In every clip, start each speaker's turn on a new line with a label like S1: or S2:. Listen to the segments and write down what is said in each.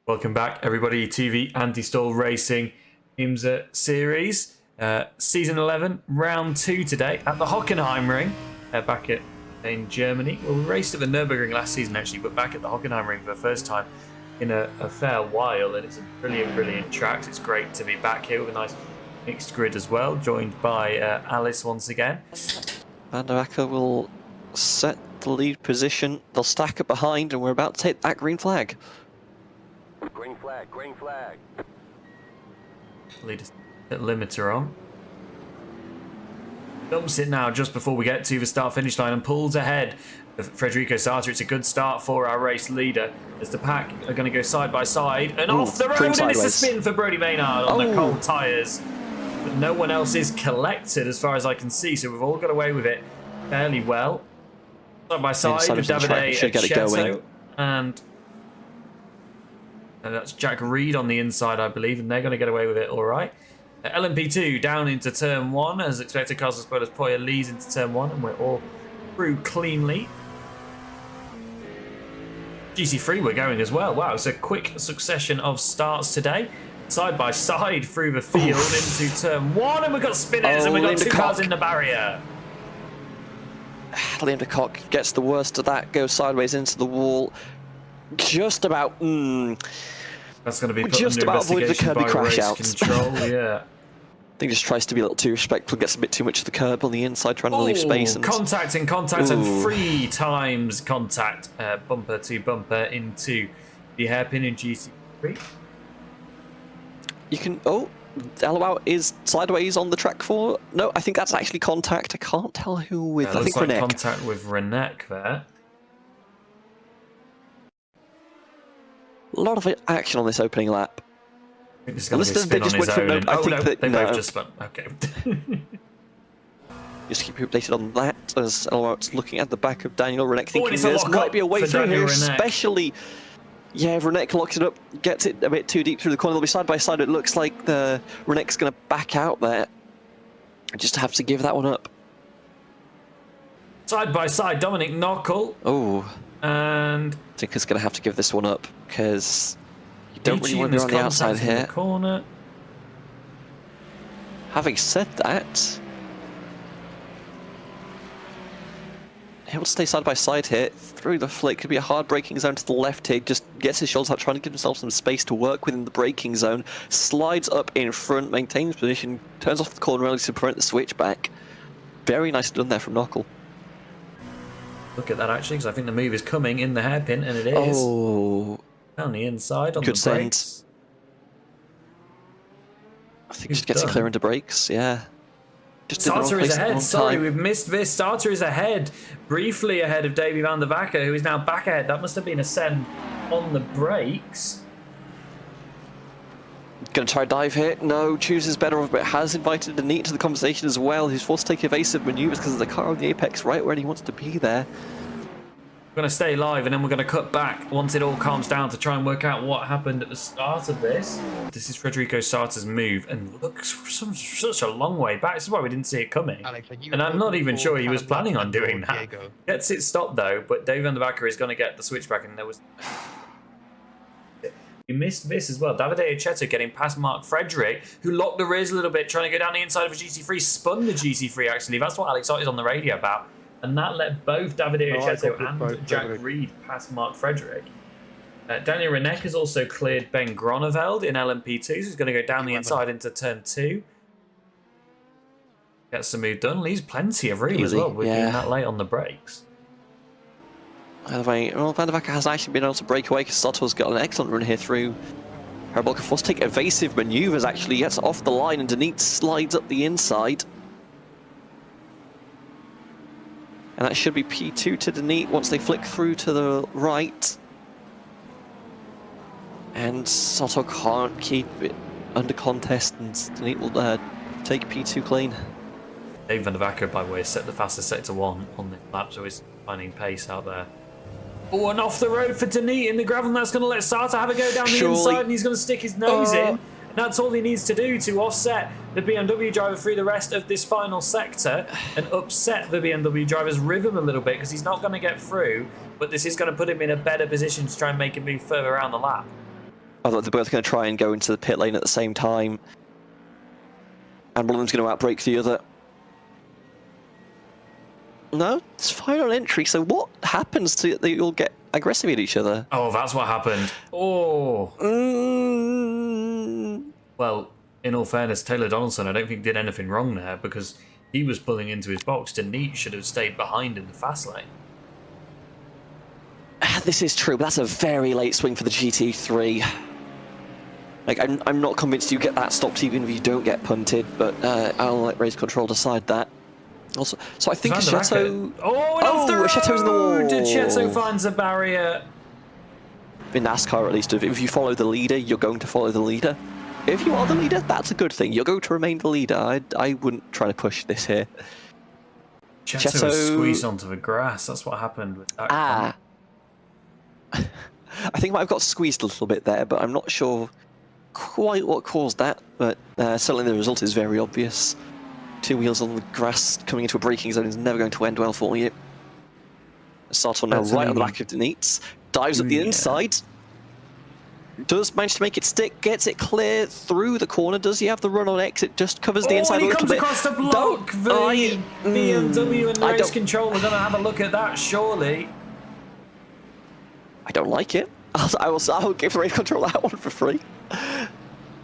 S1: Welcome back, everybody, to the Anti-Stall Racing IMSA series. Season 11, round 2 today at the Hockenheimring, back in Germany. Well, we raced at the Nürburgring last season, actually, but back at the Hockenheimring for the first time in a fair while, and it's a brilliant track. It's great to be back here with a nice mixed grid as well, joined by Alice once again.
S2: Van der Acker will set the lead position. They'll stack it behind, and we're about to take that green flag.
S3: Green flag, green flag.
S1: Lead limiter on. Dumps it now just before we get to the start-finish line and pulls ahead of Federico Sarter. It's a good start for our race leader as the pack are going to go side by side and off the road, and it's a spin for Brodie Maynard on the cold tyres. But no one else is collected as far as I can see, so we've all got away with it fairly well. Side by side with Davide Ecchetto and that's Jack Reed on the inside, I believe, and they're going to get away with it all right. LMP2 down into turn 1, as expected. Carlos Poya leads into turn 1, and we're all through cleanly. GC3 we're going as well. Wow, it's a quick succession of starts today. Side by side through the field into turn 1, and we've got spinners, and we've got 2 cars in the barrier.
S2: Liam de Kock gets the worst of that, goes sideways into the wall. Just about.
S1: That's going to be put
S2: just
S1: under
S2: about avoid the Kirby crash out.
S1: Control, yeah.
S2: I think he just tries to be a little too respectful, gets a bit too much of the curb on the inside, trying to leave space. And
S1: contact, and 3 times contact, bumper to bumper into the hairpin in GC3.
S2: You can. Alabau is sideways on the track for. No, I think that's actually contact. I can't tell who with. I think
S1: like
S2: Renek.
S1: Contact with Renek there.
S2: A lot of action on this opening lap.
S1: I think this is going to be a spin on his own. They both just spun. Okay.
S2: Just keep you updated on that as Alabau's looking at the back of Daniel Renek, thinking there might be a way through here, especially. Yeah, Renek locks it up, gets it a bit too deep through the corner. They'll be side by side. It looks like the Renek's going to back out there. Just have to give that one up.
S1: Side by side, Dominic Knockel.
S2: Oh.
S1: And
S2: I think he's going to have to give this one up because you don't really want to be on the outside here.
S1: The corner.
S2: Having said that, he'll stay side by side here through the flick. Could be a hard braking zone to the left here. Just gets his shoulders out, trying to give himself some space to work within the braking zone. Slides up in front, maintains position, turns off the corner early to prevent the switchback. Very nicely done there from Knockel.
S1: Look at that, actually, because I think the move is coming in the hairpin, and it is.
S2: Oh.
S1: Down the inside on
S2: Good
S1: the brakes.
S2: Send. I think he just gets it clear into brakes, yeah.
S1: Sarter is ahead. Sorry, we've missed this. Sarter is ahead, briefly ahead of Davy van der Wacker, who is now back ahead. That must have been a send on the brakes.
S2: Going to try a dive here. No, chooses better off, but has invited Denit to the conversation as well. He's forced to take evasive maneuvers because of the car on the apex right where he wants to be there.
S1: We're going to stay live, and then we're going to cut back once it all calms down to try and work out what happened at the start of this. This is Federico Sarter's move, and looks such a long way back. This is why we didn't see it coming. Alex, and I'm not even sure he was planning on doing that. Gets it stopped, though, but Davy van der Wacker is going to get the switchback, and there was... We missed this as well. Davide Ecchetto getting past Mark Frederick, who locked the rears a little bit, trying to go down the inside of a GC3, spun the GC3, actually. That's what Alex Ott is on the radio about. And that let both Davide Ecchetto and Jack Reed past Mark Frederick. Daniel Renek has also cleared Ben Groneveld in LMP2, so he's going to go down the inside into turn 2. Gets the move done. Leaves plenty of room as well with being that late on the brakes.
S2: By the way, well, Van der Wacker has actually been able to break away because Soto's got an excellent run here through. Harabolka forced to take evasive maneuvers, actually gets off the line, and Denit slides up the inside. And that should be P2 to Denit once they flick through to the right. And Soto can't keep it under contest, and Denit will take P2 clean.
S1: Dave van der Wacker, by the way, set the fastest sector 1 on the lap, so he's finding pace out there. Oh, and off the road for Denit in the gravel, and that's going to let Sarter have a go down the inside, and he's going to stick his nose in. And that's all he needs to do to offset the BMW driver through the rest of this final sector and upset the BMW driver's rhythm a little bit, because he's not going to get through, but this is going to put him in a better position to try and make him move further around the lap.
S2: Although they're both going to try and go into the pit lane at the same time. And one of them's going to outbrake the other. No, it's fine on entry, so what happens to they all get aggressive at each other?
S1: Oh, that's what happened. Oh. Well, in all fairness, Taylor Donaldson, I don't think did anything wrong there because he was pulling into his box. Denise should have stayed behind in the fast lane.
S2: This is true, but that's a very late swing for the GT3. Like, I'm not convinced you get that stopped even if you don't get punted, but I'll let race control decide that. Also, so I think Chateau...
S1: Oh,
S2: Chateau's in the wall!
S1: Did Chateau finds a barrier?
S2: In NASCAR, at least, if you follow the leader, you're going to follow the leader. If you are the leader, that's a good thing. You're going to remain the leader. I wouldn't try to push this here.
S1: Chateau was squeezed onto the grass. That's what happened with that.
S2: I think I might have got squeezed a little bit there, but I'm not sure quite what caused that. But certainly the result is very obvious. 2 wheels on the grass coming into a braking zone is never going to end well for you. Sartor now right on the back of Denise. Dives up the inside. Does manage to make it stick, gets it clear through the corner. Does he have the run on exit? Just covers the inside a little bit.
S1: Oh, he comes across the block. The BMW and the race control are going to have a look at that, surely.
S2: I don't like it. I'll give the race control that one for free.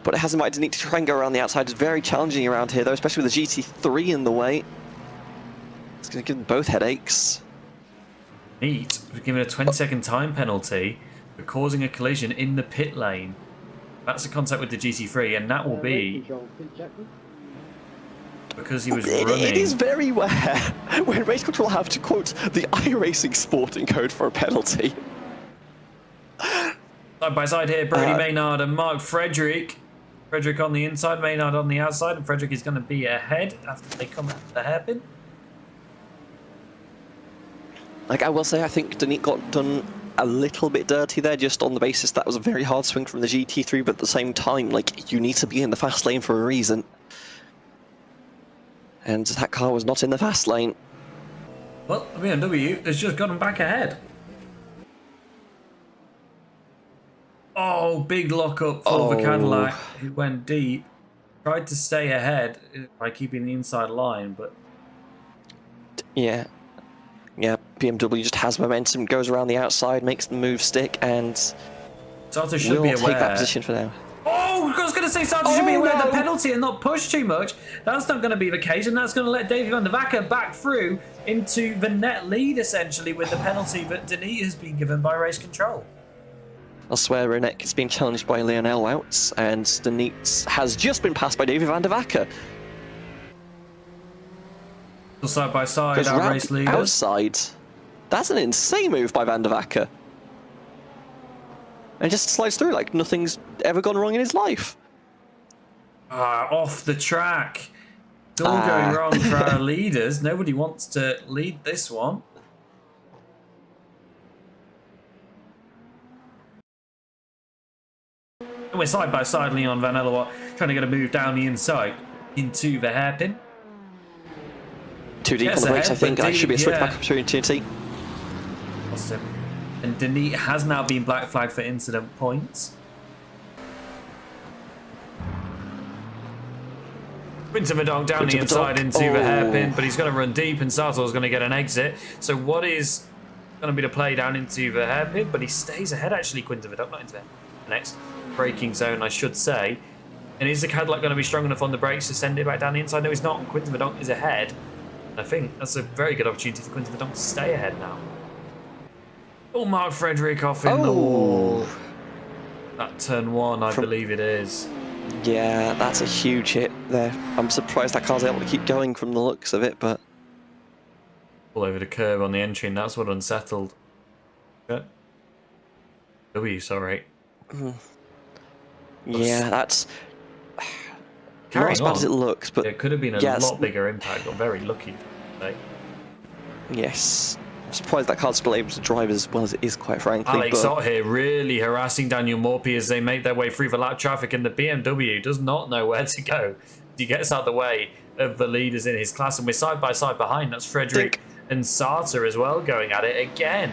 S2: But it has invited Denise to try and go around the outside. It's very challenging around here, though, especially with the GT3 in the way. It's going to give them both headaches.
S1: Neat. We're given a 20-second time penalty for causing a collision in the pit lane. That's a contact with the GT3, and that will be because he was running.
S2: It is very rare when race control have to quote the iRacing sporting code for a penalty.
S1: Side by side here, Brody Maynard and Mark Frederick. Frederick on the inside, Maynard on the outside, and Frederick is going to be ahead after they come at the hairpin.
S2: Like, I will say, I think Denise got done a little bit dirty there, just on the basis that was a very hard swing from the GT3, but at the same time, like, you need to be in the fast lane for a reason. And that car was not in the fast lane.
S1: Well, the BMW has just gotten back ahead. Oh, big lockup for the Cadillac, who went deep. Tried to stay ahead by keeping the inside line, but...
S2: Yeah, BMW just has momentum, goes around the outside, makes the move stick, and
S1: Sartor should be aware.
S2: Take that position for now.
S1: Oh, I was going to say Sartor should be aware of the penalty and not push too much. That's not going to be the case, and that's going to let Davey van der Vacker back through into the net lead, essentially, with the penalty that Denis has been given by race control.
S2: Elsewhere, Renek is being challenged by Lionel Woutz, and Denise has just been passed by Davey van der Vacker.
S1: Side by side, our race leaders.
S2: Outside. That's an insane move by van der Vacker. And just slides through like nothing's ever gone wrong in his life.
S1: Off the track. It's all going wrong for our leaders. Nobody wants to lead this one. And we're side by side, Leon Van Ellerwatt trying to get a move down the inside into the hairpin.
S2: Too deep on the brakes, I think. That should be a switch back opportunity.
S1: Awesome. And Denis has now been black flagged for incident points. Quinton Verdonk down the inside into the hairpin, but he's going to run deep, and Sartor's going to get an exit. So what is going to be the play down into the hairpin? But he stays ahead, actually, Quinton Verdonk, not into the next braking zone, I should say. And is the Cadillac going to be strong enough on the brakes to send it back down the inside? No, he's not. Quinton Verdonk is ahead. I think that's a very good opportunity for Quinton Verdonk to stay ahead now. Oh, Mark Frederick off in the wall. That turn one, I believe it is.
S2: Yeah, that's a huge hit there. I'm surprised that car's able to keep going from the looks of it, but...
S1: All over the curve on the entry, and that's what unsettled. Sorry.
S2: Yeah, that's...
S1: Not
S2: as bad as it looks, but...
S1: It could have been a lot bigger impact. I'm very lucky today.
S2: Yes. I'm surprised that car's still able to drive as well as it is, quite frankly.
S1: Alex Ott here really harassing Daniel Morphy as they make their way through the lap traffic, and the BMW does not know where to go. He gets out of the way of the leaders in his class, and we're side by side behind. That's Frederick and Sartor as well going at it again.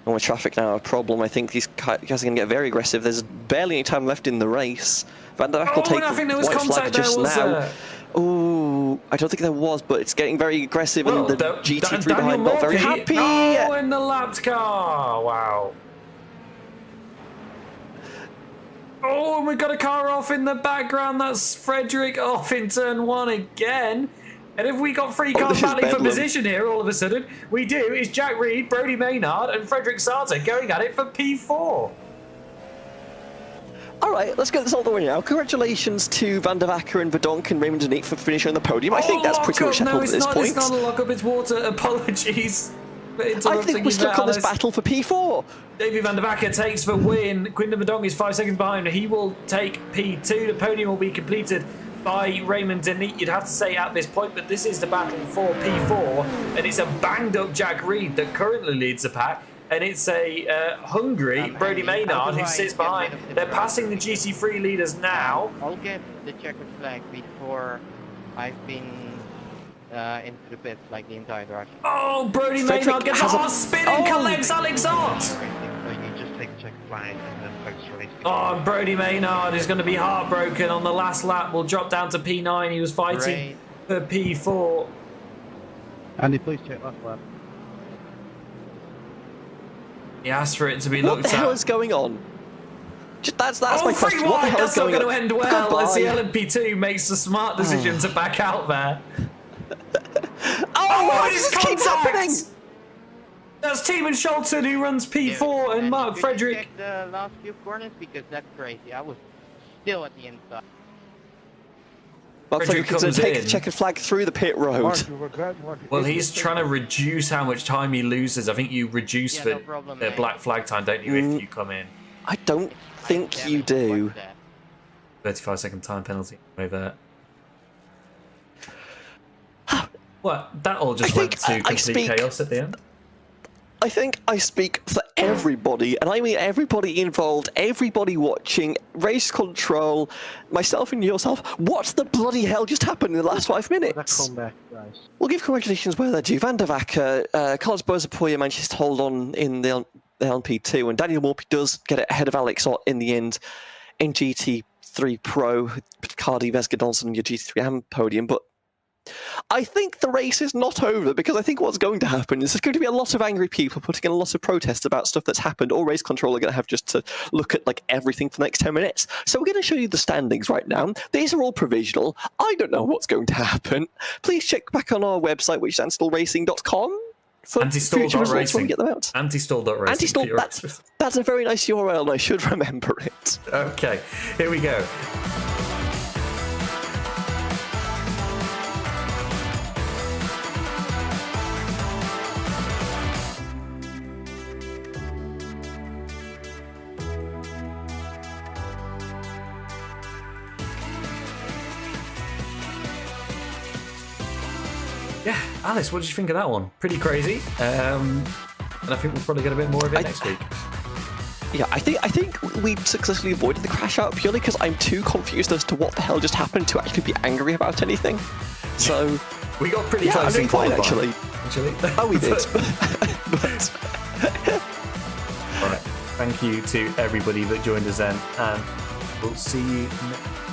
S2: And with traffic now a problem, I think these guys are going to get very aggressive. There's barely any time left in the race. Van der Vack will take
S1: I think there
S2: the
S1: was
S2: white flag
S1: contact there,
S2: just
S1: was
S2: now.
S1: there?
S2: Ooh, I don't think there was, but it's getting very aggressive, and the GT3
S1: Daniel
S2: behind not very
S1: Morphy.
S2: happy.
S1: Oh, in the lapped car. Wow. Oh, and we've got a car off in the background. That's Frederick off in turn 1 again. And if we got free car battling for position here, all of a sudden, we do. It's Jack Reed, Brody Maynard, and Frederick Sarter going at it for P4.
S2: All right, let's get this all the way now. Congratulations to Van der Vacker and Verdonk and Raymond Denique for finishing on the podium. I think that's pretty much settled at this point.
S1: It's not a lock up, it's water. Apologies for interrupting.
S2: I think we're stuck on this battle for P4.
S1: Davey Van der Vacker takes for win. Quinton Verdonk is 5 seconds behind. He will take P2. The podium will be completed by Raymond Denique, you'd have to say at this point, but this is the battle for P4, and it's a banged up Jack Reed that currently leads the pack. And it's a hungry Brody Maynard who sits behind. They're passing the GT3 leaders now.
S4: I'll get the checkered flag before I've been into the pits like the entire rush.
S1: Oh, Brody Maynard gets a spin and collects Alex Ott.
S4: So you just take the checkered flag and then focus race.
S1: Oh, Brody Maynard is going to be heartbroken on the last lap. Will drop down to P9. He was fighting for P4.
S5: Andy, please check last lap.
S1: He asked for it to be looked at.
S2: What the hell is going on? That's my question. What the hell is going on?
S1: That's not going to end well as the LMP2 makes the smart decision to back out there.
S2: What just keeps happening?
S1: That's Tiemann Scholten who runs P4 and Mark Frederick.
S4: Check the last few corners because that's crazy. I was still at the inside.
S2: Mark Frederick comes in, take the checkered flag through the pit road.
S1: Well, he's trying to reduce how much time he loses. I think you reduce the black flag time, don't you, if you come in?
S2: I don't think you do.
S1: 35-second time penalty over there. What? That all just went to complete chaos at the end?
S2: I think I speak for everybody, and I mean everybody involved, everybody watching, race control, myself and yourself. What the bloody hell just happened in the last 5 minutes? We'll give congratulations where they're due. Van der Vacker, Carlos Bozapoya manages to hold on in the LMP2, and Daniel Morphy does get it ahead of Alex Ott in the end in GT3 Pro, Cardi Vesgadonson on your GT3 AM podium, but I think the race is not over, because I think what's going to happen is there's going to be a lot of angry people putting in a lot of protests about stuff that's happened, or race control are going to have just to look at like everything for the next 10 minutes. So we're going to show you the standings right now. These are all provisional. I don't know what's going to happen. Please check back on our website, which is anstallracing.com. For future results when we get them out.
S1: Antistall.racing.
S2: Antistall, that's a very nice URL, and I should remember it.
S1: Okay, here we go. Yeah, Alice, what did you think of that one? Pretty crazy. And I think we'll probably get a bit more of it next week.
S2: Yeah, I think we successfully avoided the crash out purely because I'm too confused as to what the hell just happened to actually be angry about anything. So
S1: we got pretty close in
S2: fine,
S1: actually.
S2: Oh, we did.
S1: but... All right. Thank you to everybody that joined us then, and we'll see you next.